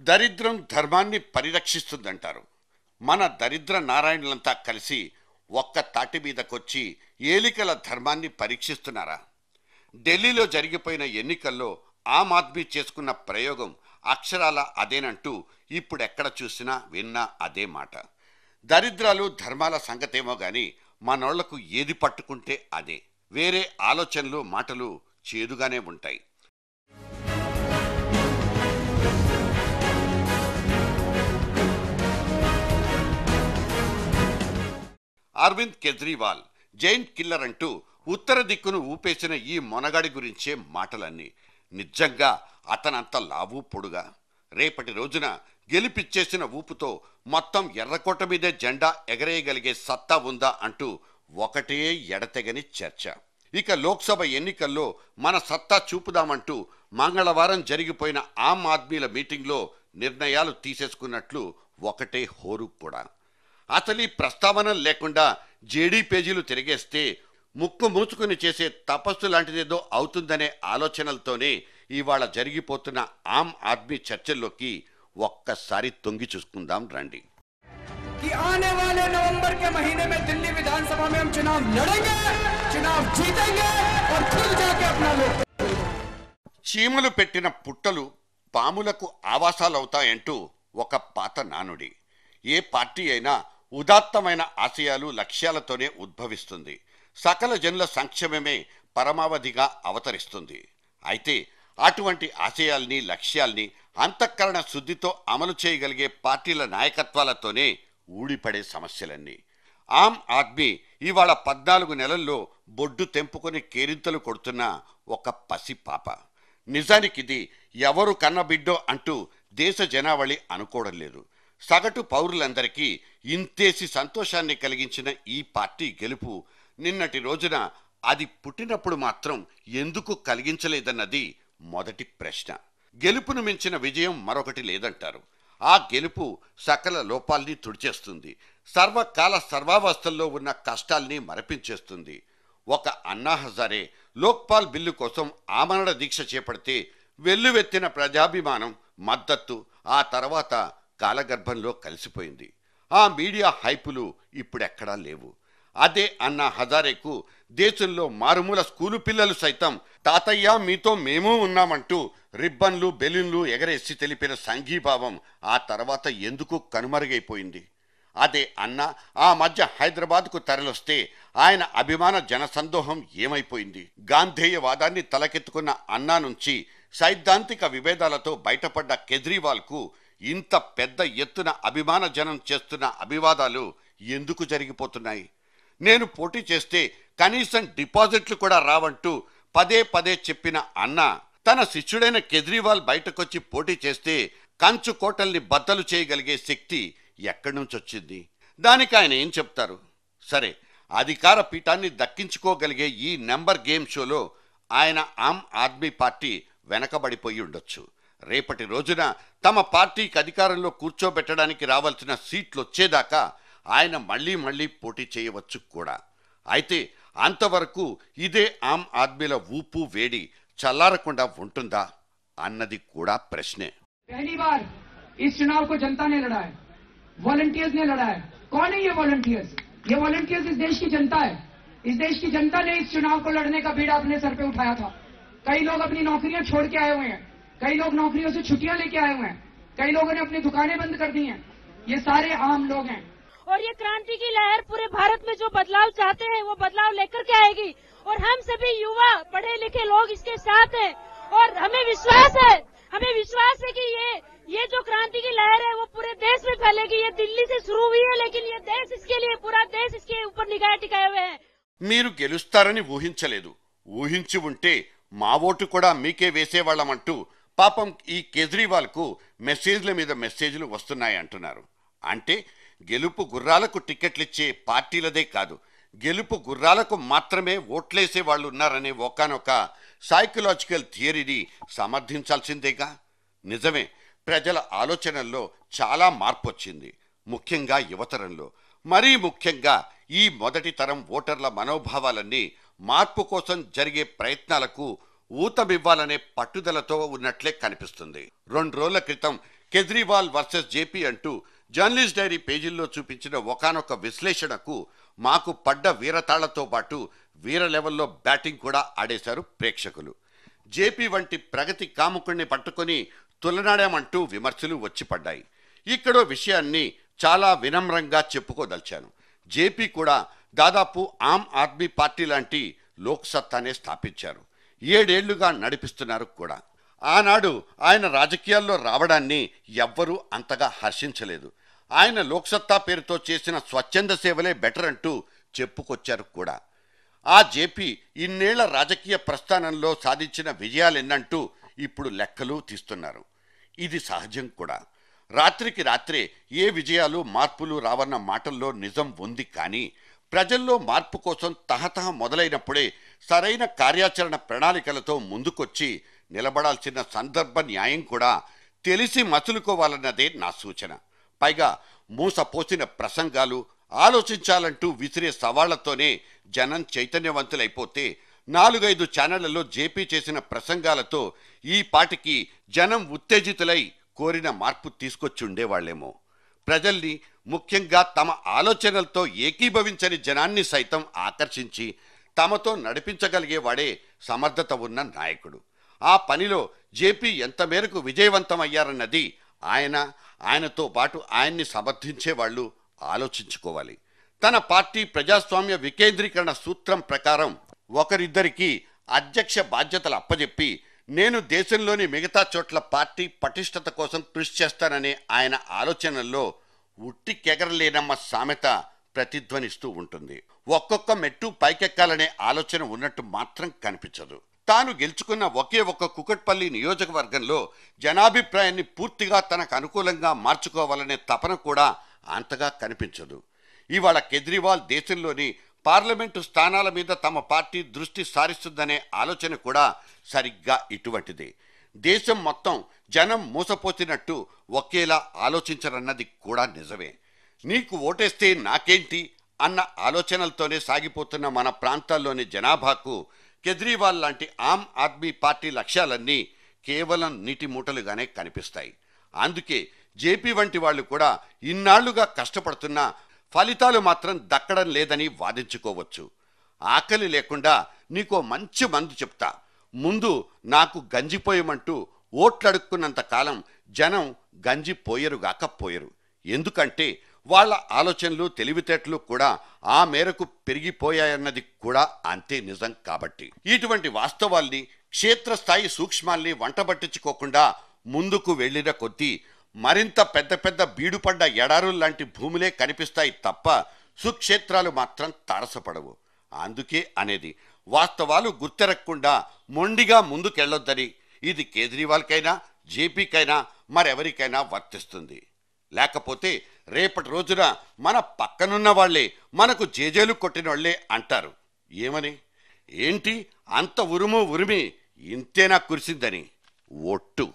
దరిద్రం ధర్మాన్ని పరిరక్షిస్తుందంటారు. మన దరిద్ర నారాయణులంతా కలిసి ఒక్క తాటి మీదకొచ్చి ఏలికల ధర్మాన్ని పరీక్షిస్తున్నారా? ఢిల్లీలో జరిగిపోయిన ఎన్నికల్లో ఆమ్ ఆద్మీ చేసుకున్న ప్రయోగం అక్షరాల అదేనంటూ ఇప్పుడెక్కడ చూసినా విన్నా అదే మాట. దరిద్రాలు ధర్మాల సంగతేమో గాని మనోళ్లకు ఏది పట్టుకుంటే అదే. వేరే ఆలోచనలు మాటలు చేదుగానే ఉంటాయి. అరవింద్ కేజ్రీవాల్ జైంట్ కిల్లర్ అంటూ ఉత్తర దిక్కును ఊపేసిన ఈ మొనగాడి గురించే మాటలన్నీ. నిజంగా అతనంత లావు పొడుగా? రేపటి రోజున గెలిపిచ్చేసిన ఊపుతో మొత్తం ఎర్రకోట మీదే జెండా ఎగరేయగలిగే సత్తా ఉందా అంటూ ఒకటే ఎడతెగని చర్చ. ఇక లోక్సభ ఎన్నికల్లో మన సత్తా చూపుదామంటూ మంగళవారం జరిగిపోయిన ఆమ్ ఆద్మీల మీటింగ్లో నిర్ణయాలు తీసేసుకున్నట్లు ఒకటే హోరు కూడా. అసలు ప్రస్తావన లేకుండా జేడీ పేజీలు తిరిగేస్తే ముక్కు మూసుకుని చేసే తపస్సు లాంటిదేదో అవుతుందనే ఆలోచనలతోనే ఇవాళ జరిగిపోతున్న ఆమ్ ఆద్మీ చర్చల్లోకి ఒక్కసారి తొంగి చూసుకుందాం రండి. आने वाले नवंबर के महीने में दिल्ली विधानसभा में हम चुनाव लड़ेंगे, चुनाव जीतेंगे और खुद जाके अपना लोग. చీమలు పెట్టిన పుట్టలు పాములకు ఆవాసాలవుతాయంటూ ఒక పాత నానుడి. ఏ పార్టీ అయినా ఉదాత్తమైన ఆశయాలు లక్ష్యాలతోనే ఉద్భవిస్తుంది. సకల జనుల సంక్షేమమే పరమావధిగా అవతరిస్తుంది. అయితే అటువంటి ఆశయాల్ని లక్ష్యాల్ని అంతఃకరణ శుద్ధితో అమలు చేయగలిగే పార్టీల నాయకత్వాలతోనే ఊడిపడే సమస్యలన్నీ. ఆమ్ ఆద్మీ ఇవాళ 14 నెలల్లో బొడ్డు తెంపుకొని కేరింతలు కొడుతున్న ఒక పసి పాప. నిజానికిది ఎవరు కన్నబిడ్డో అంటూ దేశ జనావళి అనుకోవడం లేదు. సగటు పౌరులందరికీ ఇంతేసి సంతోషాన్ని కలిగించిన ఈ పార్టీ గెలుపు నిన్నటి రోజున అది పుట్టినప్పుడు మాత్రం ఎందుకు కలిగించలేదన్నది మొదటి ప్రశ్న. గెలుపును మించిన విజయం మరొకటి లేదంటారు. ఆ గెలుపు సకల లోపాల్ని తుడిచేస్తుంది. సర్వకాల సర్వావస్థల్లో ఉన్న కష్టాల్ని మరపించేస్తుంది. ఒక అన్నా హజారే లోక్పాల్ బిల్లు కోసం ఆమరణ దీక్ష చేపడితే వెల్లువెత్తిన ప్రజాభిమానం, మద్దతు ఆ తర్వాత కాలగర్భంలో కలిసిపోయింది. ఆ మీడియా హైపులు ఇప్పుడెక్కడా లేవు. అదే అన్నా హజారేకు దేశంలో మారుమూల స్కూలు పిల్లలు సైతం తాతయ్య మీతో మేము ఉన్నామంటూ రిబ్బన్లు బెలూన్లు ఎగరేసి తెలిపిన సంఘీభావం ఆ తర్వాత ఎందుకు కనుమరుగైపోయింది? అదే అన్న ఆ మధ్య హైదరాబాద్కు తరలొస్తే ఆయన అభిమాన జనసందోహం ఏమైపోయింది? గాంధేయవాదాన్ని తలకెత్తుకున్న అన్నా నుంచి సైద్ధాంతిక విభేదాలతో బయటపడ్డ కేజ్రీవాల్కు ఇంత పెద్ద ఎత్తున అభిమాన జనం చేస్తున్న అభివాదాలు ఎందుకు జరిగిపోతున్నాయి? నేను పోటీ చేస్తే కనీసం డిపాజిట్లు కూడా రావంటూ పదే పదే చెప్పిన అన్న తన శిష్యుడైన కేజ్రీవాల్ బయటకొచ్చి పోటీ చేస్తే కంచు కోటల్ని బద్దలు చేయగలిగే శక్తి ఎక్కడి నుంచి వచ్చింది? దానికి ఆయన ఏం చెప్తారు? సరే, అధికార పీఠాన్ని దక్కించుకోగలిగే ఈ నెంబర్ గేమ్ షోలో ఆయన ఆమ్ ఆద్మీ పార్టీ వెనకబడిపోయి ఉండొచ్చు. రేపటి రోజున తమ పార్టీకి అధికారంలో కూర్చోబెట్టడానికి రావాల్సిన సీట్లు వచ్చేదాకా ఆయన మళ్ళీ పోటీ చేయవచ్చు కూడా. అయితే అంతవరకు ఇదే ఆమ్ ఆద్మీల ఊపు వేడి చల్లారకుండా ఉంటుందా అన్నది కూడా ప్రశ్నే. पहली बार इस चुनाव को जनता ने लड़ा है, वॉलंटियर्स ने लड़ा है. कौन है ये वॉलंटियर्स? ये वॉलंटियर्स इस देश की जनता है. इस देश की जनता ने इस चुनाव को लड़ने का बीड़ा अपने सर पे उठाया था. कई लोग अपनी नौकरियां छोड़ के आए हुए हैं, कई लोग नौकरियों से छुट्टियां लेके आए हुए हैं, कई लोगों ने अपनी दुकानें बंद कर दी हैं. ये सारे आम लोग हैं. और ये क्रांति की लहर पूरे भारत में जो बदलाव चाहते हैं वो बदलाव लेकर के आएगी. और हम सभी युवा पढ़े लिखे लोग इसके साथ हैं. और हमें विश्वास है कि ये जो क्रांति की लहर है वो पूरे देश में फैलेगी. ये दिल्ली से शुरू हुई है, लेकिन ये देश इसके लिए, पूरा देश इसके ऊपर निगाह टिकाए हुए हैं. మీరు గెలుస్తారని ఊహించలేదు. ఊహించి ఉంటే మా ఓటు కూడా మీకే వేసేవాళ్ళమంటూ పాపం ఈ కేజ్రీవాల్కు మెసేజ్ల మీద మెసేజ్లు వస్తున్నాయి అంటున్నారు. అంటే గెలుపు గుర్రాలకు టికెట్లిచ్చే పార్టీలదే కాదు, గెలుపు గుర్రాలకు మాత్రమే ఓట్లేసే వాళ్ళు ఉన్నారనే ఒకానొక సైకలాజికల్ థియరీని సమర్థించాల్సిందేగా. నిజమే, ప్రజల ఆలోచనల్లో చాలా మార్పు వచ్చింది. ముఖ్యంగా యువతరంలో, మరీ ముఖ్యంగా ఈ మొదటి తరం ఓటర్ల మనోభావాలన్నీ మార్పు కోసం జరిగే ప్రయత్నాలకు ఊతమివ్వాలనే పట్టుదలతో ఉన్నట్లే కనిపిస్తుంది. 2 రోజుల క్రితం కేజ్రీవాల్ వర్సెస్ జేపీ అంటూ జర్నలిస్ట్ డైరీ పేజీల్లో చూపించిన ఒకానొక విశ్లేషణకు మాకు పడ్డ వీరతాళ్లతో పాటు వీర లెవెల్లో బ్యాటింగ్ కూడా ఆడేశారు ప్రేక్షకులు. జేపీ వంటి ప్రగతి కాముకుణ్ణి పట్టుకొని తులనాడామంటూ విమర్శలు వచ్చి పడ్డాయి. ఇక్కడో విషయాన్ని చాలా వినమ్రంగా చెప్పుకోదలిచాను. జేపీ కూడా దాదాపు ఆమ్ ఆద్మీ పార్టీ లాంటి లోక్సత్తానే స్థాపించారు. 7 ఏళ్లుగా నడిపిస్తున్నారు కూడా. ఆనాడు ఆయన రాజకీయాల్లో రావడాన్ని ఎవ్వరూ అంతగా హర్షించలేదు. ఆయన లోక్సత్తా పేరుతో చేసిన స్వచ్ఛంద సేవలే బెటర్ అంటూ చెప్పుకొచ్చారు కూడా. ఆ జేపీ ఇన్నేళ్ల రాజకీయ ప్రస్థానంలో సాధించిన విజయాలెన్నంటూ ఇప్పుడు లెక్కలు తీస్తున్నారు. ఇది సహజం కూడా. రాత్రికి రాత్రే ఏ విజయాలు మార్పులు రావన్న మాటల్లో నిజం ఉంది. కానీ ప్రజల్లో మార్పు కోసం తహతహ మొదలైనప్పుడే సరైన కార్యాచరణ ప్రణాళికలతో ముందుకొచ్చి నిలబడాల్సిన సందర్భ న్యాయం కూడా తెలిసి మసులుకోవాలన్నదే నా సూచన. పైగా మూసపోసిన ప్రసంగాలు, ఆలోచించాలంటూ విసిరే సవాళ్లతోనే జనం చైతన్యవంతులైపోతే 4-5 ఛానళ్లలో జేపీ చేసిన ప్రసంగాలతో ఈ పాటికి జనం ఉత్తేజితులై కోరిన మార్పు తీసుకొచ్చి ఉండేవాళ్లేమో. ప్రజల్ని, ముఖ్యంగా తమ ఆలోచనలతో ఏకీభవించని జనాన్ని సైతం ఆకర్షించి తమతో నడిపించగలిగేవాడే సమర్థత ఉన్న నాయకుడు. ఆ పనిలో జేపీ ఎంత మేరకు విజయవంతమయ్యారన్నది ఆయనతో పాటు ఆయన్ని సమర్థించే వాళ్ళు ఆలోచించుకోవాలి. తన పార్టీ ప్రజాస్వామ్య వికేంద్రీకరణ సూత్రం ప్రకారం ఒకరిద్దరికి అధ్యక్ష బాధ్యతలు అప్పజెప్పి నేను దేశంలోని మిగతా చోట్ల పార్టీ పటిష్టత కోసం కృషి చేస్తాననే ఆయన ఆలోచనల్లో ఉట్టి కెగరలేనమ్మ సామెత ప్రతిధ్వనిస్తూ ఉంటుంది. ఒక్కొక్క మెట్టు పైకెక్కాలనే ఆలోచన ఉన్నట్టు మాత్రం కనిపించదు. తాను గెలుచుకున్న ఒకే ఒక్క కుకట్పల్లి నియోజకవర్గంలో జనాభిప్రాయాన్ని పూర్తిగా తనకు అనుకూలంగా మార్చుకోవాలనే తపన కూడా అంతగా కనిపించదు. ఇవాళ కేజ్రీవాల్ దేశంలోని పార్లమెంటు స్థానాల మీద తమ పార్టీ దృష్టి సారిస్తుందనే ఆలోచన కూడా సరిగ్గా ఇటువంటిదే. దేశం మొత్తం జనం మూసపోసినట్టు ఒకేలా ఆలోచించరన్నది కూడా నిజమే. నీకు ఓటేస్తే నాకేంటి అన్న ఆలోచనలతోనే సాగిపోతున్న మన ప్రాంతాల్లోని జనాభాకు కేజ్రీవాల్ లాంటి ఆమ్ ఆద్మీ పార్టీ లక్ష్యాలన్నీ కేవలం నీటి మూటలుగానే కనిపిస్తాయి. అందుకే జేపీ వంటి వాళ్ళు కూడా ఇన్నాళ్లుగా కష్టపడుతున్నా ఫలితాలు మాత్రం దక్కడం లేదని వాదించుకోవచ్చు. ఆకలి లేకుండా నీకో మంచి మందు చెప్తా, ముందు నాకు గంజిపోయమంటూ ఓట్లడుక్కున్నంత కాలం జనం గంజిపోయరుగాక పోయరు. ఎందుకంటే వాళ్ళ ఆలోచనలు, తెలివితేటలు కూడా ఆ మేరకు పెరిగిపోయాయన్నది కూడా అంతే నిజం. కాబట్టి ఇటువంటి వాస్తవాల్ని, క్షేత్రస్థాయి సూక్ష్మాల్ని వంటబట్టించుకోకుండా ముందుకు వెళ్ళిన కొద్దీ మరింత పెద్ద పెద్ద బీడుపడ్డ ఎడారుల్లాంటి భూములే కనిపిస్తాయి తప్ప సుక్షేత్రాలు మాత్రం తారసపడవు. అందుకే అనేది వాస్తవాలు గుర్తెరగకుండా మొండిగా ముందుకెళ్లొద్దని. ఇది కేజ్రీవాల్కైనా, జేపీకైనా, మరెవరికైనా వర్తిస్తుంది. లేకపోతే రేపటి రోజున మన పక్కనున్న వాళ్లే మనకు జేజేలు కొట్టినోళ్లే అంటారు. ఏమని? ఏంటి అంత ఉరుము ఉరిమి ఇంతేనా కురిసిందని? ఒట్టు.